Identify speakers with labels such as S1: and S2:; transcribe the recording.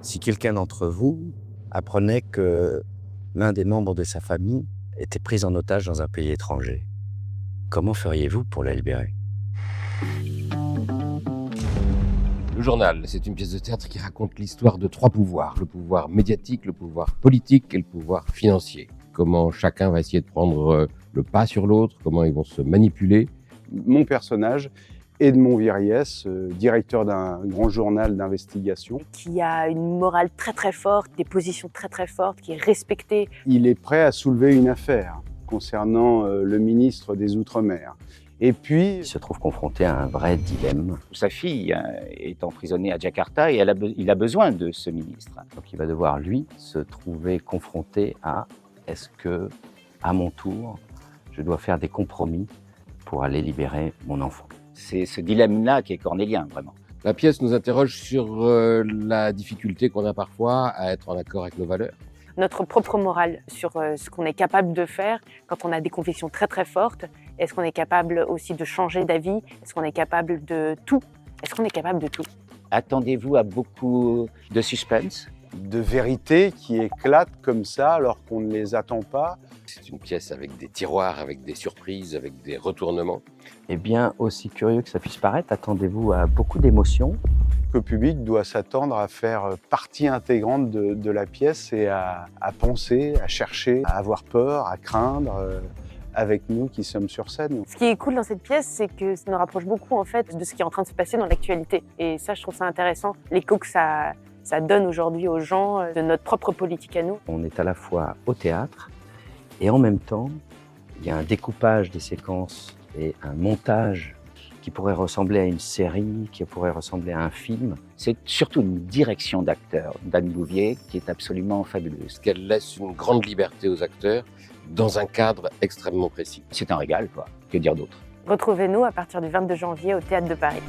S1: Si quelqu'un d'entre vous apprenait que l'un des membres de sa famille était pris en otage dans un pays étranger, comment feriez-vous pour la libérer?
S2: Le journal, c'est une pièce de théâtre qui raconte l'histoire de trois pouvoirs. Le pouvoir médiatique, le pouvoir politique et le pouvoir financier. Comment chacun va essayer de prendre le pas sur l'autre, comment ils vont se manipuler.
S3: Mon personnage, Edmond Viriès, directeur d'un grand journal d'investigation.
S4: Qui a une morale très très forte, des positions très très fortes, qui est respecté.
S3: Il est prêt à soulever une affaire concernant le ministre des Outre-mer. Et puis,
S1: Il se trouve confronté à un vrai dilemme.
S5: Sa fille est emprisonnée à Jakarta et il a besoin de ce ministre.
S1: Donc il va devoir, lui, se trouver confronté à est-ce que, à mon tour, je dois faire des compromis pour aller libérer mon enfant?
S5: C'est ce dilemme-là qui est cornélien, vraiment.
S2: La pièce nous interroge sur la difficulté qu'on a parfois à être en accord avec nos valeurs.
S4: Notre propre morale sur ce qu'on est capable de faire quand on a des convictions très très fortes. Est-ce qu'on est capable aussi de changer d'avis? Est-ce qu'on est capable de tout? Est-ce qu'on est capable de tout?
S5: Attendez-vous à beaucoup de suspense.
S3: de vérités qui éclatent comme ça alors qu'on ne les attend pas.
S2: C'est une pièce avec des tiroirs, avec des surprises, avec des retournements.
S1: Eh bien, aussi curieux que ça puisse paraître, attendez-vous à beaucoup d'émotions.
S3: Le public doit s'attendre à faire partie intégrante de la pièce et à penser, à chercher, à avoir peur, à craindre avec nous qui sommes sur scène.
S4: Ce qui est cool dans cette pièce, c'est que ça nous rapproche beaucoup en fait de ce qui est en train de se passer dans l'actualité. Et ça, je trouve ça intéressant, l'écho que ça donne aujourd'hui aux gens de notre propre politique à nous.
S1: On est à la fois au théâtre et en même temps, il y a un découpage des séquences et un montage qui pourrait ressembler à une série, qui pourrait ressembler à un film.
S5: C'est surtout une direction d'acteur d'Anne Bouvier qui est absolument fabuleuse.
S2: Parce qu'elle laisse une grande liberté aux acteurs dans un cadre extrêmement précis.
S5: C'est un régal, quoi. Que dire d'autre?
S4: Retrouvez-nous à partir du 22 janvier au Théâtre de Paris.